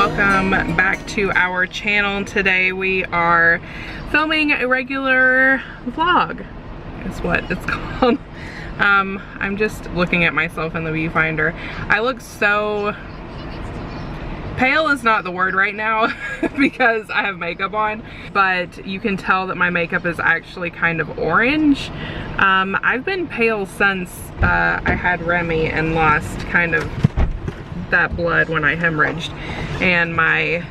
welcome back to our channel. Today we are filming a regular vlog, is what it's called. I'm just looking at myself in the viewfinder. I look so pale is not the word right now because I have makeup on, but you can tell that my makeup is actually kind of orange. I've been pale since I had Remi and lost kind of that blood when I hemorrhaged, and my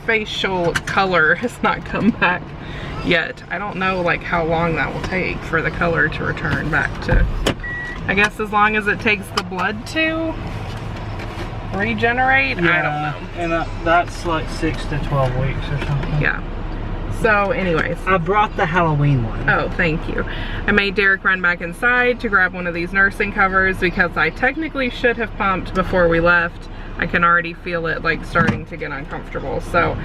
facial color has not come back yet. I don't know like how long that will take for the color to return back to, I guess as long as it takes the blood to regenerate. Yeah, I don't know. And that's like 6 to 12 weeks or something. Yeah. So anyways, I brought the Halloween one. Oh, thank you. I made Derek run back inside to grab one of these nursing covers because I technically should have pumped before we left. I can already feel it like starting to get uncomfortable. So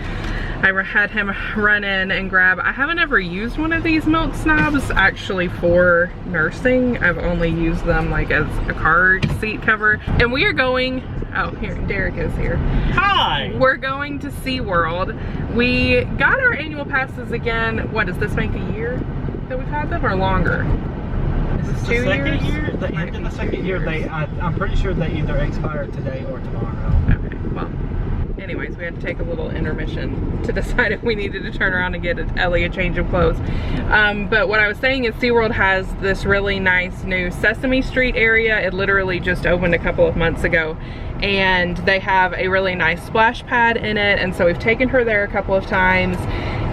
I had him run in and grab, I haven't ever used one of these milk snobs actually for nursing. I've only used them like as a car seat cover. And we are going, oh here, Derek is here. Hi! We're going to SeaWorld. We got our annual passes again. What, does this make a year that we've had them or longer? Is this 2 years? Year? The end of the second year, I'm pretty sure they either expire today or tomorrow. Okay, well, anyways, we had to take a little intermission to decide if we needed to turn around and get Ellie a change of clothes. But what I was saying is SeaWorld has this really nice new Sesame Street area. It literally just opened a couple of months ago, and they have a really nice splash pad in it, and so we've taken her there a couple of times.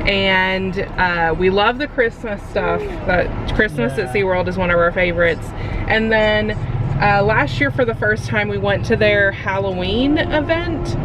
And we love the Christmas stuff. Christmas at SeaWorld is one of our favorites. And then last year for the first time we went to their Halloween event,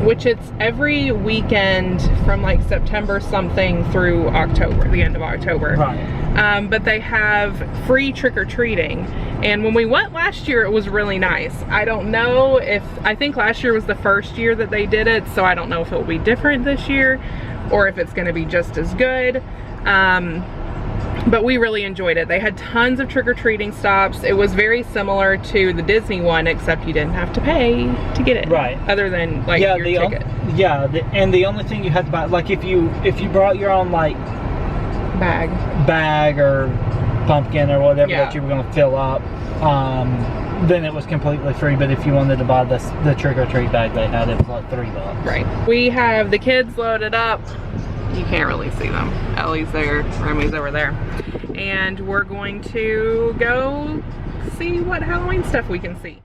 which it's every weekend from like September something through October, the end of October. Right. But they have free trick-or-treating. And when we went last year, it was really nice. I don't know if, I think last year was the first year that they did it, so I don't know if it will be different this year or if it's gonna be just as good. But we really enjoyed it. They had tons of trick-or-treating stops. It was very similar to the Disney one, except you didn't have to pay to get it. Right. Other than like your ticket. And the only thing you had to buy, like if you brought your own like bag or pumpkin or whatever that you were gonna fill up, then it was completely free. But if you wanted to buy the trick-or-treat bag they had, it was like $3. Right. We have the kids loaded up. You can't really see them. Ellie's there, Remi's over there. And we're going to go see what Halloween stuff we can see.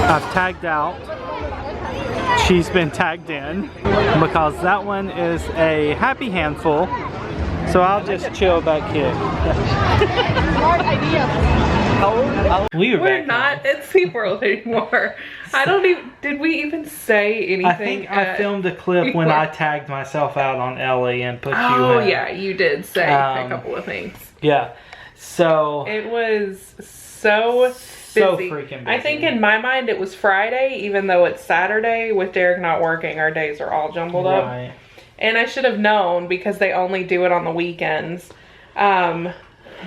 I've tagged out. She's been tagged in because that one is a happy handful. So I'll just chill back here. Smart idea. We're not at SeaWorld anymore. I don't even, did we even say anything? I think I filmed a clip when I tagged myself out on Ellie and put you in. Oh yeah, you did say a couple of things. Yeah, so. It was so freaking busy. I think in my mind it was Friday, even though it's Saturday. With Derek not working, our days are all jumbled up. And I should have known because they only do it on the weekends. But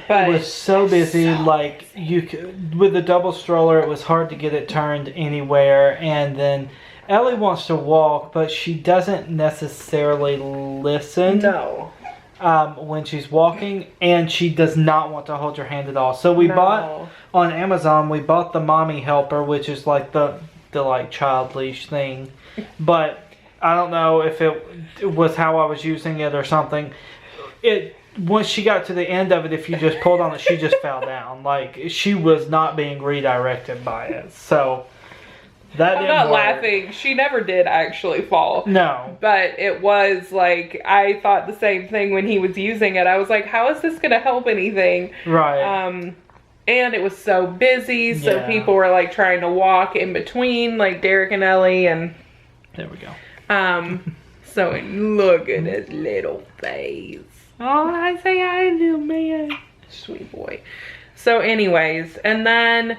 it was so busy, like you could, with the double stroller, it was hard to get it turned anywhere. And then Ellie wants to walk, but she doesn't necessarily listen. No. When she's walking, and she does not want to hold your hand at all. So we bought on Amazon. We bought the mommy helper, which is like the like child leash thing, but I don't know if it was how I was using it or something. once she got to the end of it, if you just pulled on it, she just fell down. Like, she was not being redirected by it. So, that didn't work. I'm not laughing. She never did actually fall. No. But it was like, I thought the same thing when he was using it. I was like, how is this going to help anything? Right. And it was so busy, so people were like trying to walk in between, like Derek and Ellie, and there we go. So look at his little face. Oh, I say hi, little man. Sweet boy. So anyways, and then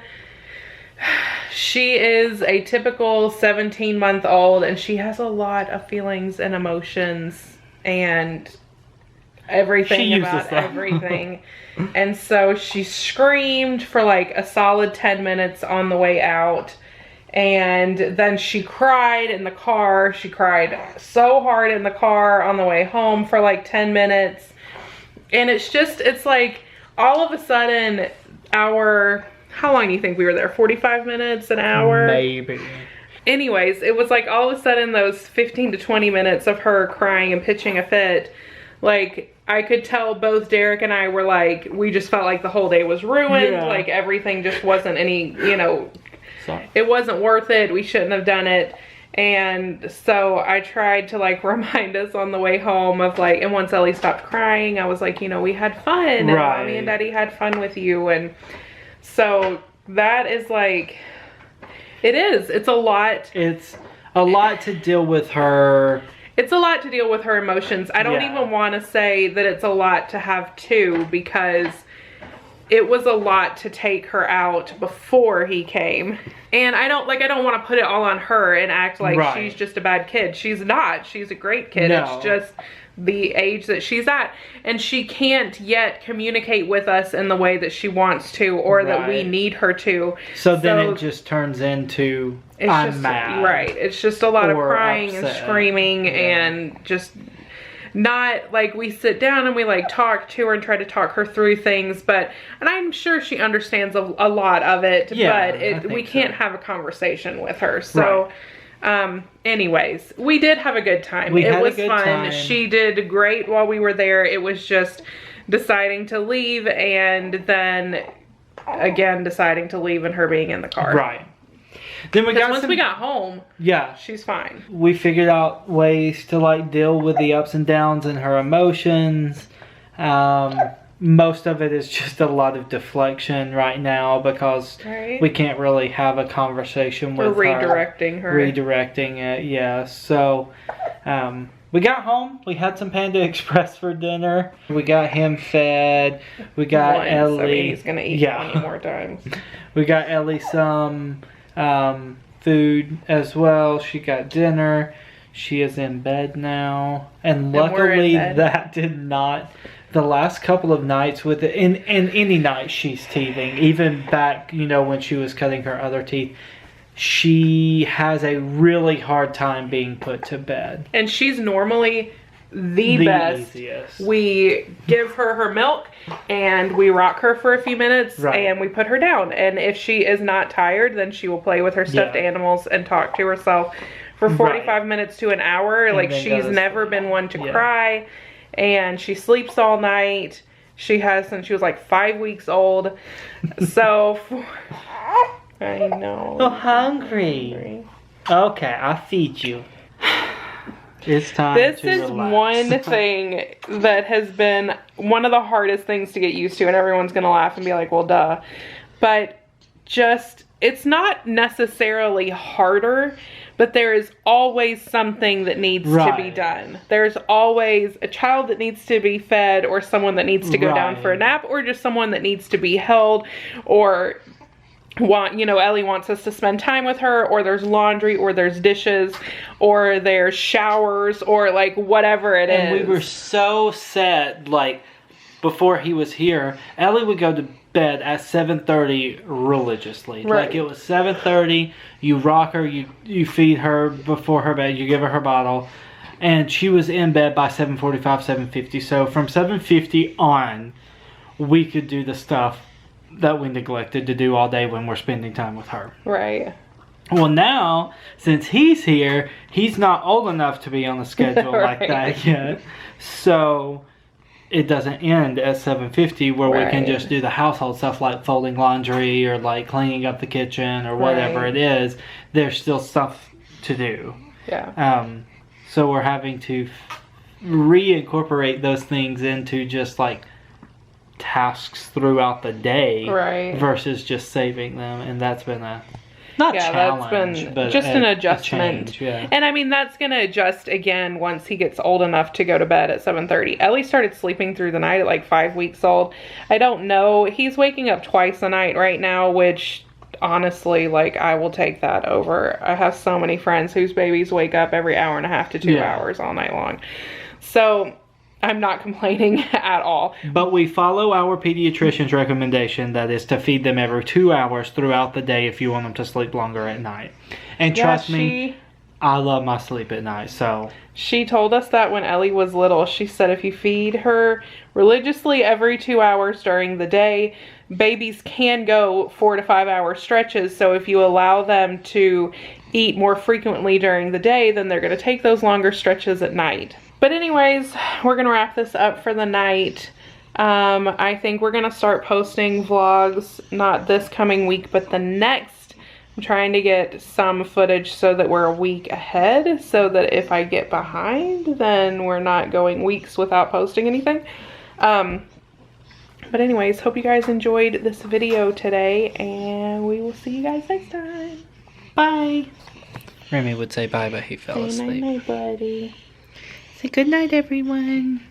she is a typical 17-month-old, and she has a lot of feelings and emotions and everything about everything. And so she screamed for like a solid 10 minutes on the way out. And then she cried in the car. She cried so hard in the car on the way home for like 10 minutes. And it's like all of a sudden how long do you think we were there? 45 minutes, an hour? Maybe. Anyways, it was like all of a sudden those 15 to 20 minutes of her crying and pitching a fit, like I could tell both Derek and I were like, we just felt like the whole day was ruined. Yeah. Like everything just wasn't it wasn't worth it. We shouldn't have done it. And so I tried to like remind us on the way home of like, and once Ellie stopped crying, I was like, we had fun. And Mommy and Daddy had fun with you. And so that is like, it's a lot. It's a lot to deal with her. It's a lot to deal with her emotions. I don't even want to say that it's a lot to have two, because it was a lot to take her out before he came. And I don't want to put it all on her and act like she's just a bad kid. She's not. She's a great kid. No. It's just the age that she's at. And she can't yet communicate with us in the way that she wants to, or that we need her to. So then it just turns into, I'm mad. Right. It's just a lot of crying and screaming and just not like, we sit down and we like talk to her and try to talk her through things, and I'm sure she understands a lot of it, but we can't have a conversation with her. So anyways, we did have a good time. It was fun. She did great while we were there. It was just deciding to leave, and then again deciding to leave, and her being in the car. Right. Then once we got home, she's fine. We figured out ways to like deal with the ups and downs in her emotions. Most of it is just a lot of deflection right now, because we can't really have a conversation with her. Redirecting it, yeah. So we got home. We had some Panda Express for dinner. We got him fed. We got Ellie. I mean, he's gonna eat 20 more times. We got Ellie some food as well. She got dinner. She is in bed now, and luckily that did not. The last couple of nights with it, and any night she's teething, even back when she was cutting her other teeth, she has a really hard time being put to bed. And she's normally the best. Easiest. We give her milk, and we rock her for a few minutes, and we put her down. And if she is not tired, then she will play with her stuffed animals and talk to herself for 45 minutes to an hour. And like, she's never been one to cry, and she sleeps all night. She has since she was like 5 weeks old. So I know. I'm hungry. Okay, I'll feed you. It's time This is one thing that has been one of the hardest things to get used to, and everyone's gonna laugh and be like, well, duh. But it's not necessarily harder, but there is always something that needs to be done. There's always a child that needs to be fed, or someone that needs to go down for a nap, or just someone that needs to be held, or Ellie wants us to spend time with her, or there's laundry, or there's dishes, or there's showers, or like whatever it is. And we were so set, like before he was here, Ellie would go to bed at 7:30 religiously. Like it was 7:30, you rock her, you feed her before her bed, you give her bottle, and she was in bed by 7:45, 7:50. So from 7:50 on, we could do the stuff that we neglected to do all day when we're spending time with her. Right. Well, now, since he's here, he's not old enough to be on the schedule like that yet. So it doesn't end at 7:50 where we can Right. just do the household stuff like folding laundry or like cleaning up the kitchen or whatever Right. it is. There's still stuff to do. Yeah. So we're having to reincorporate those things into just like tasks throughout the day, Right. versus just saving them, and that's been a challenge, that's been but just a an adjustment. change, yeah. And I mean, that's going to adjust again once he gets old enough to go to bed at 7:30. Ellie started sleeping through the night at like 5 weeks old. I don't know. He's waking up twice a night right now, which honestly, like, I will take that over. I have so many friends whose babies wake up every hour and a half to 2 hours all night long. So I'm not complaining at all. But we follow our pediatrician's recommendation, that is to feed them every 2 hours throughout the day if you want them to sleep longer at night. And trust me, I love my sleep at night, so. She told us that when Ellie was little. She said if you feed her religiously every 2 hours during the day, babies can go 4 to 5 hour stretches. So if you allow them to eat more frequently during the day, then they're going to take those longer stretches at night. But anyways, we're going to wrap this up for the night. I think we're going to start posting vlogs, not this coming week, but the next. I'm trying to get some footage so that we're a week ahead, so that if I get behind, then we're not going weeks without posting anything. But anyways, hope you guys enjoyed this video today, and we will see you guys next time. Bye. Remy would say bye, but he fell asleep. Say night, buddy. Say good night, everyone.